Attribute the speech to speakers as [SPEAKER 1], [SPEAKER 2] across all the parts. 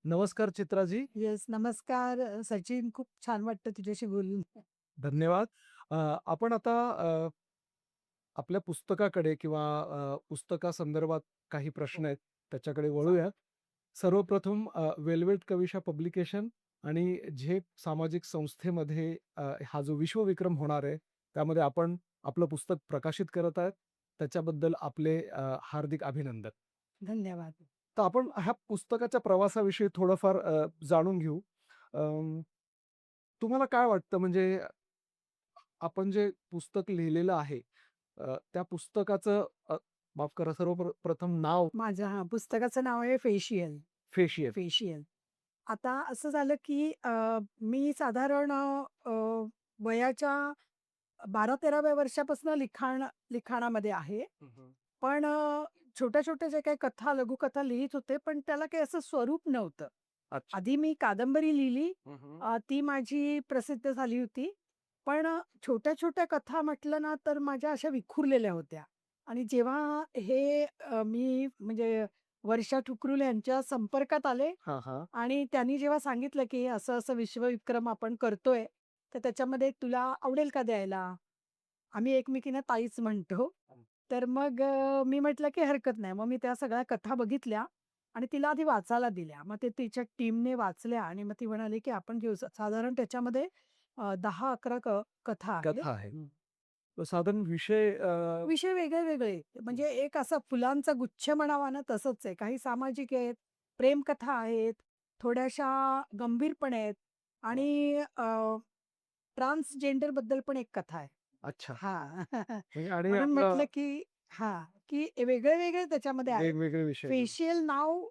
[SPEAKER 1] नमस्कार चित्राजी.
[SPEAKER 2] येस, नमस्कार सचिन. खूप छान वाटतं तुझ्याशी बोलून.
[SPEAKER 1] धन्यवाद. आपण आता आपल्या पुस्तकाकडे किंवा पुस्तकासंदर्भात काही प्रश्न आहेत, त्याच्याकडे वळूया. सर्वप्रथम वेल्वेट कविशा पब्लिकेशन आणि झेप सामाजिक संस्थेमध्ये हा जो विश्वविक्रम होणार आहे, त्यामध्ये आपण आपलं पुस्तक प्रकाशित करत आहेत. त्याच्याबद्दल आपले हार्दिक अभिनंदन.
[SPEAKER 2] धन्यवाद.
[SPEAKER 1] तर आपण ह्या पुस्तकाच्या प्रवासाविषयी थोडंफार जाणून घेऊ. तुम्हाला काय वाटतं म्हणजे आपण जे पुस्तक लिहिलेलं आहे त्या पुस्तकाचं माफ करा सर्वप्रथम नाव
[SPEAKER 2] माझ्या पुस्तकाचं नाव आहे फेशियल.
[SPEAKER 1] फेशियल.
[SPEAKER 2] फेशियल. आता असं झालं, की मी साधारण वयाच्या 12-13व्या वर्षापासून लिखाणामध्ये आहे.
[SPEAKER 1] हं, हं.
[SPEAKER 2] पण छोट्या-छोट्या ज्या काही कथा, लघुकथा लिहीत होते, पण त्याला काही असं स्वरूप नव्हतं.
[SPEAKER 1] अच्छा.
[SPEAKER 2] आधी मी कादंबरी लिहिली.
[SPEAKER 1] हं, हं.
[SPEAKER 2] ती माझी प्रसिद्ध झाली होती. पण छोट्या-छोट्या कथा म्हटलं ना, तर माझ्या अशा विखुरलेल्या होत्या. आणि जेव्हा हे मी म्हणजे वर्षा ठुकरुल यांच्या संपर्कात आले
[SPEAKER 1] हां, हां.
[SPEAKER 2] आणि त्यांनी जेव्हा सांगितलं, की असं-असं विश्वविक्रम आपण करतोय, तर त्याच्यामध्ये तुला आवडेल का द्यायला? आम्ही एकमेकींना ताईच म्हणतो. तर मग मी म्हटलं, की हरकत नाही. मग मी त्या सगळ्या कथा बघितल्या आणि तिला आधी वाचायला दिल्या. मग ते तिच्या टीमने वाचल्या आणि मग ती म्हणाली, की आपण घेऊ. साधारण त्याच्यामध्ये 10-11 कथा आहेत.
[SPEAKER 1] कथा आहे. तर साधारण विषय
[SPEAKER 2] विषय वेगळे-वेगळे. म्हणजे एक असा फुलांचा गुच्छ म्हणावा ना, तसंच आहे. काही सामाजिक आहेत, प्रेमकथा आहेत, थोड्याशा गंभीर पण आहेत
[SPEAKER 1] वाह!
[SPEAKER 2] आणि ट्रान्सजेंडरबद्दल पण एक कथा आहे.
[SPEAKER 1] अच्छा.
[SPEAKER 2] हां.
[SPEAKER 1] म्हणजे आणि
[SPEAKER 2] म्हणून
[SPEAKER 1] आपलं
[SPEAKER 2] म्हटलं, की हां, की वेगळे-वेगळे त्याच्यामध्ये आहेत.
[SPEAKER 1] वेगवेगळे विषय घेऊन.
[SPEAKER 2] फेशियल नाव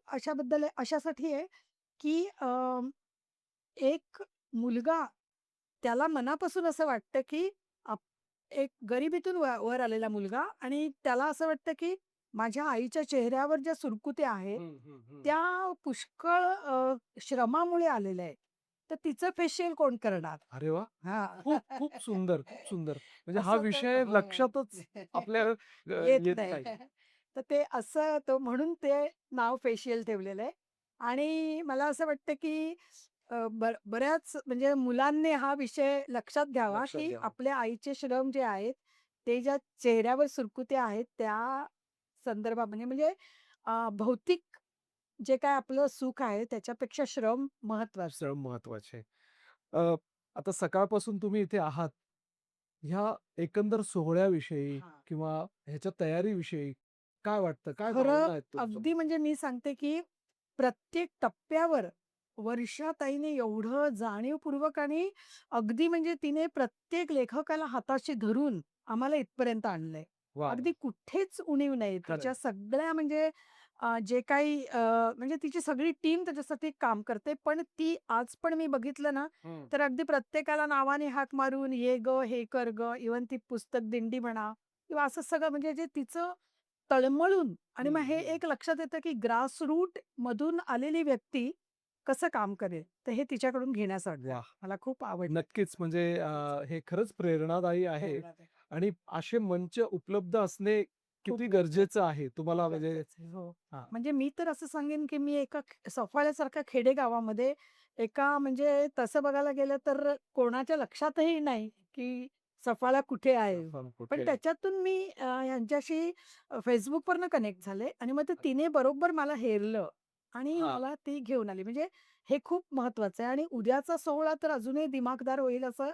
[SPEAKER 2] अशासाठी आहे, की एक मुलगा त्याला मनापासून असं वाटतं, की एक गरिबीतून वर आलेला मुलगा आणि त्याला असं वाटतं, की माझ्या आईच्या चेहऱ्यावर ज्या सुरकुत्या आहेत,
[SPEAKER 1] हं, हं, हं.
[SPEAKER 2] त्या पुष्कळ श्रमामुळे आलेल्या आहेत. तर तिचं फेशियल कोण करणार?
[SPEAKER 1] अरे वाह!
[SPEAKER 2] हां.
[SPEAKER 1] खूप, खूप सुंदर, खूप सुंदर. म्हणजे हा
[SPEAKER 2] असं तर
[SPEAKER 1] विषय
[SPEAKER 2] हो.
[SPEAKER 1] लक्षातच आपल्या
[SPEAKER 2] येत
[SPEAKER 1] येत
[SPEAKER 2] नाही.
[SPEAKER 1] नाही.
[SPEAKER 2] तर ते असं तो म्हणून ते नाव फेशियल ठेवलेलं आहे आणि मला असं वाटतं, की बऱ्याच म्हणजे मुलांनी हा विषय लक्षात घ्यावा,
[SPEAKER 1] लक्षात
[SPEAKER 2] की
[SPEAKER 1] घ्यावं.
[SPEAKER 2] आपल्या आईचे श्रम जे आहेत, ते ज्या चेहऱ्यावर सुरकुत्या आहेत, त्या संदर्भात म्हणजे म्हणजे भौतिक जे काय आपलं सुख आहे, त्याच्यापेक्षा श्रम महत्वाचा आहे.
[SPEAKER 1] श्रम महत्वाचे. आता सकाळपासून तुम्ही इथे आहात. ह्या एकंदर सोहळ्याविषयी
[SPEAKER 2] हां.
[SPEAKER 1] किंवा ह्याच्या तयारीविषयी काय वाटतं? काय
[SPEAKER 2] खरं
[SPEAKER 1] भावना आहेत तुमच्या?
[SPEAKER 2] अगदी म्हणजे मी सांगते, की प्रत्येक टप्प्यावर वर्षाताईने एवढं जाणीवपूर्वक आणि अगदी म्हणजे तिने प्रत्येक लेखकाला हाताशी धरून आम्हाला इथपर्यंत आणलंय.
[SPEAKER 1] वाह!
[SPEAKER 2] अगदी
[SPEAKER 1] वाह!
[SPEAKER 2] कुठेच उणीव नाही.
[SPEAKER 1] खरंय.
[SPEAKER 2] तिच्या सगळ्या म्हणजे जे काही म्हणजे तिची सगळी टीम त्याच्यासाठी काम करते. पण ती आज पण मी बघितलं ना,
[SPEAKER 1] हं.
[SPEAKER 2] तर अगदी प्रत्येकाला नावाने हाक मारून, "ये गं, हे कर गं." इव्हन ती पुस्तक दिंडी म्हणा किंवा असं सगळं म्हणजे जे तिचं तळमळून आणि मग
[SPEAKER 1] हं,
[SPEAKER 2] हे
[SPEAKER 1] हं.
[SPEAKER 2] एक लक्षात येतं, की ग्रासरूट मधून आलेली व्यक्ती कसं काम करेल. तर हे तिच्याकडून घेण्यासारखं आहे.
[SPEAKER 1] वाह!
[SPEAKER 2] मला खूप आवडलं.
[SPEAKER 1] नक्कीच म्हणजे
[SPEAKER 2] नक्कीच.
[SPEAKER 1] हे खरंच प्रेरणादायी आहे
[SPEAKER 2] प्रेरणा आहे.
[SPEAKER 1] आणि असे मंच उपलब्ध असणे
[SPEAKER 2] खूप
[SPEAKER 1] किती
[SPEAKER 2] गरजेचं
[SPEAKER 1] गरजेचं
[SPEAKER 2] आहे.
[SPEAKER 1] आहे
[SPEAKER 2] खूप
[SPEAKER 1] तुम्हाला म्हणजे
[SPEAKER 2] गरजेचं आहे. हो.
[SPEAKER 1] हां.
[SPEAKER 2] म्हणजे मी तर असं सांगेन, की मी एका सफाळ्यासारख्या खेडेगावामध्ये एका म्हणजे तसं बघायला गेलं तर कोणाच्या लक्षातही नाही, की सफाळा कुठे आहे.
[SPEAKER 1] आपण
[SPEAKER 2] पण
[SPEAKER 1] कुठे
[SPEAKER 2] त्याच्यातून मी ह्यांच्याशी Facebookवरनं कनेक्ट झाले आणि मग ते तिने बरोबर मला हेरलं आणि
[SPEAKER 1] हां.
[SPEAKER 2] मला ती घेऊन आली. म्हणजे हे खूप महत्वाचं आहे आणि उद्याचा सोहळा तर अजूनही दिमाखदार होईल असं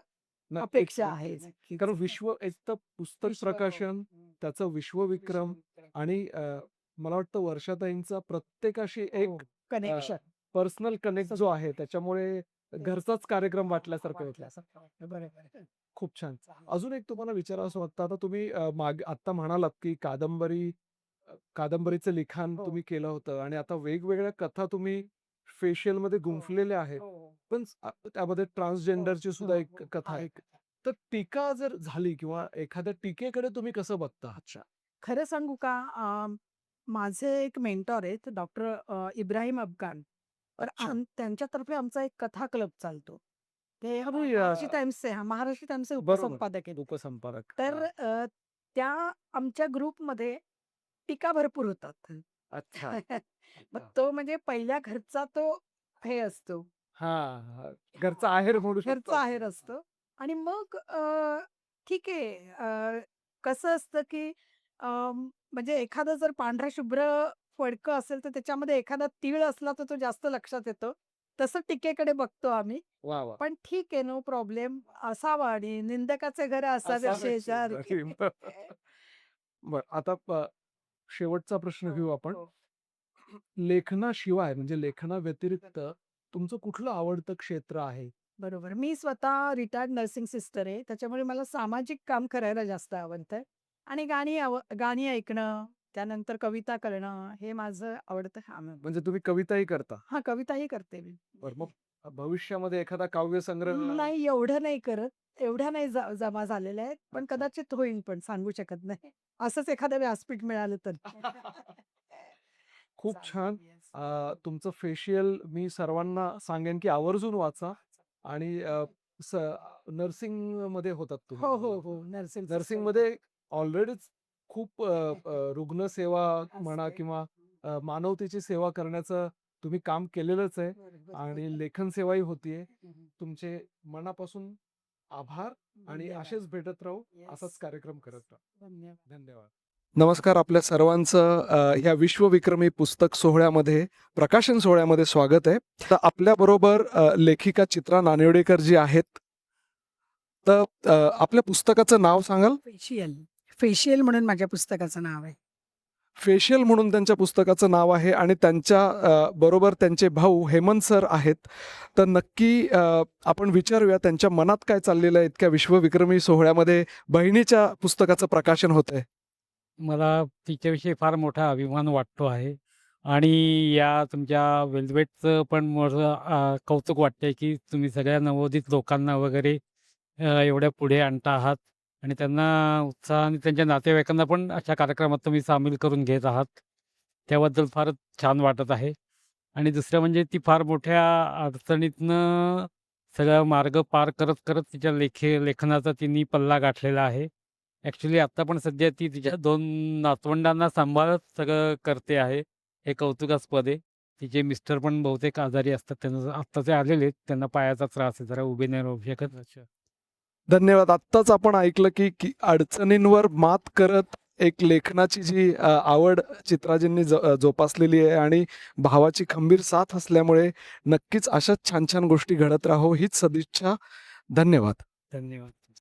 [SPEAKER 1] नक्कीच,
[SPEAKER 2] अपेक्षा आहे.
[SPEAKER 1] नक्कीच.
[SPEAKER 2] नक्कीच.
[SPEAKER 1] कारण एक तर पुस्तक
[SPEAKER 2] हो.
[SPEAKER 1] प्रकाशन, त्याचं विश्वविक्रम आणि मला वाटतं वर्षाताईंचा प्रत्येकाशी
[SPEAKER 2] हो.
[SPEAKER 1] एक
[SPEAKER 2] कनेक्शन.
[SPEAKER 1] पर्सनल कनेक्ट जो आहे त्याच्यामुळे
[SPEAKER 2] तेच.
[SPEAKER 1] घरचाच कार्यक्रम
[SPEAKER 2] हां,
[SPEAKER 1] वाटल्यासारखं होतं.
[SPEAKER 2] वाटल्यासारखं वाटतं. बरोबर.
[SPEAKER 1] खूप छान.
[SPEAKER 2] चालेल.
[SPEAKER 1] अजून एक तुम्हाला विचारावसं वाटतं. आता तुम्ही आत्ता म्हणालात, की कादंबरीचं लिखाण
[SPEAKER 2] हो.
[SPEAKER 1] तुम्ही केलं होतं आणि आता वेगवेगळ्या कथा तुम्ही फेशियलमध्ये
[SPEAKER 2] हो.
[SPEAKER 1] गुंफलेल्या आहेत.
[SPEAKER 2] हो.
[SPEAKER 1] पण त्यामध्ये
[SPEAKER 2] हो.
[SPEAKER 1] ट्रान्सजेंडरची
[SPEAKER 2] हो,
[SPEAKER 1] सुद्धा एक
[SPEAKER 2] हो.
[SPEAKER 1] कथा आहे.
[SPEAKER 2] आहे.
[SPEAKER 1] तर टीका जर झाली किंवा एखाद्या टीकेकडे तुम्ही कसं बघता?
[SPEAKER 2] अच्छा. खरं सांगू का? माझे एक मेंटॉर आहेत डॉक्टर इब्राहिम अफगाण. तर
[SPEAKER 1] अच्छा.
[SPEAKER 2] त्यांच्यातर्फे आमचा एक कथा क्लब चालतो. ते
[SPEAKER 1] आणि
[SPEAKER 2] महाराष्ट्र टाइम्सचे महाराष्ट्र टाइम्सचे
[SPEAKER 1] बरोबर.
[SPEAKER 2] उपसंपादक आहेत.
[SPEAKER 1] उपसंपादक.
[SPEAKER 2] तर
[SPEAKER 1] हां.
[SPEAKER 2] त्या आमच्या ग्रुपमध्ये टीका भरपूर होतात.
[SPEAKER 1] अच्छा.
[SPEAKER 2] मग
[SPEAKER 1] अच्छा.
[SPEAKER 2] तो म्हणजे पहिल्या घरचा तो हे असतो.
[SPEAKER 1] हां, घरचा आहेर म्हणू शकतो
[SPEAKER 2] घरचा
[SPEAKER 1] आपण.
[SPEAKER 2] आहेर असतो आणि मग ठीक आहे. कसं असतं की म्हणजे एखादं जर पांढरा शुभ्र फडकं असेल, तर त्याच्यामध्ये एखादा तीळ असला, तर तो जास्त लक्षात येतो. तसं टीकेकडे बघतो आम्ही.
[SPEAKER 1] वाह! वाह!
[SPEAKER 2] पण ठीक आहे, नो प्रॉब्लेम. असावा आणि निंदकाचे घर असावे
[SPEAKER 1] असावेच
[SPEAKER 2] शेजारी.
[SPEAKER 1] शेजारी. बरं, आता शेवटचा प्रश्न घेऊ
[SPEAKER 2] हो,
[SPEAKER 1] आपण.
[SPEAKER 2] हो.
[SPEAKER 1] लेखनाशिवाय म्हणजे लेखनाव्यतिरिक्त तुमचं कुठलं आवडतं क्षेत्र आहे?
[SPEAKER 2] बरोबर. मी स्वतः रिटायर्ड नर्सिंग सिस्टर आहे. त्याच्यामुळे मला सामाजिक काम करायला जास्त आवडतं आणि गाणी ऐकणं, त्यानंतर कविता करणं, हे माझं आवडतं काम आहे.
[SPEAKER 1] म्हणजे तुम्ही कविताही करता.
[SPEAKER 2] हां, कविताही करते मी.
[SPEAKER 1] बरं, मग भविष्यामध्ये एखादा काव्यसंग्रह
[SPEAKER 2] नाही, एवढं नाही करत. एवढ्या नाही जमा झालेल्या आहेत. पण
[SPEAKER 1] अच्छा.
[SPEAKER 2] कदाचित होईल, पण सांगू शकत नाही. असंच एखादं व्यासपीठ मिळालं तर.
[SPEAKER 1] खूप
[SPEAKER 2] चालेल.
[SPEAKER 1] छान.
[SPEAKER 2] येस.
[SPEAKER 1] तुमचं फेशियल मी सर्वांना सांगेन, की आवर्जून वाचा आणि स नर्सिंगमध्ये होतात तुम्ही
[SPEAKER 2] हो, हो,
[SPEAKER 1] मला
[SPEAKER 2] हो.
[SPEAKER 1] वाटतं.
[SPEAKER 2] Nursing sister.
[SPEAKER 1] नर्सिंगमध्ये ऑलरेडीच खूप रुग्णसेवा म्हणा
[SPEAKER 2] असते.
[SPEAKER 1] किंवा मानवतेची सेवा करण्याचं तुम्ही काम केलेलंच आहे
[SPEAKER 2] बरोबर.
[SPEAKER 1] आणि लेखन सेवाही होतीये.
[SPEAKER 2] हं,
[SPEAKER 1] तुमचे मनापासून आभार आणि
[SPEAKER 2] धन्यवाद.
[SPEAKER 1] असेच भेटत राहू.
[SPEAKER 2] येस.
[SPEAKER 1] असाच कार्यक्रम करत राहू.
[SPEAKER 2] धन्यवाद.
[SPEAKER 1] धन्यवाद. नमस्कार, आपल्या सर्वांचं ह्या विश्वविक्रमी पुस्तक सोहळ्यामध्ये, प्रकाशन सोहळ्यामध्ये स्वागत आहे. तर आपल्याबरोबर लेखिका चित्रा नानिवडेकर जी आहेत. तर आपल्या पुस्तकाचं नाव सांगाल?
[SPEAKER 2] फेशियल. फेशियल म्हणून माझ्या पुस्तकाचं नाव आहे.
[SPEAKER 1] फेशियल म्हणून त्यांच्या पुस्तकाचं नाव आहे आणि त्यांच्या बरोबर त्यांचे भाऊ हेमंत सर आहेत. तर नक्की आपण विचारूया त्यांच्या मनात काय चाललेलं आहे इतक्या विश्वविक्रमी सोहळ्यामध्ये बहिणीच्या पुस्तकाचं प्रकाशन होतंय.
[SPEAKER 3] मला तिच्याविषयी फार मोठा अभिमान वाटतो आहे आणि या तुमच्या वेल्वेटचं पण मोठं कौतुक वाटतंय, की तुम्ही सगळ्या नवोदित लोकांना वगैरे एवढ्या पुढे आणता आहात आणि त्यांना उत्साह आणि त्यांच्या नातेवाईकांना पण अशा कार्यक्रमात तुम्ही सामील करून घेत आहात. त्याबद्दल फारच छान वाटत आहे आणि दुसरं म्हणजे ती फार मोठ्या अडचणीतनं सगळा मार्ग पार करत, करत तिच्या लेखनाचा तिने पल्ला गाठलेला आहे. ॲक्चुअली आत्ता पण सध्या ती तिच्या 2 नातवंडांना सांभाळत सगळं करते आहे. हे कौतुकास्पद आहे. तिचे मिस्टर पण बहुतेक आजारी असतात. त्यांना आत्ता ते आलेले आहेत. त्यांना पायाचा त्रास आहे. जरा उभे नाही राहू शकत.
[SPEAKER 1] धन्यवाद. आत्ताच आपण ऐकलं की की अडचणींवर मात करत एक लेखनाची जी आवड चित्राजींनी जोपासलेली आहे आणि भावाची खंबीर साथ असल्यामुळे नक्कीच अशाच छान छान गोष्टी घडत राहो हीच सदिच्छा. धन्यवाद.
[SPEAKER 3] धन्यवाद.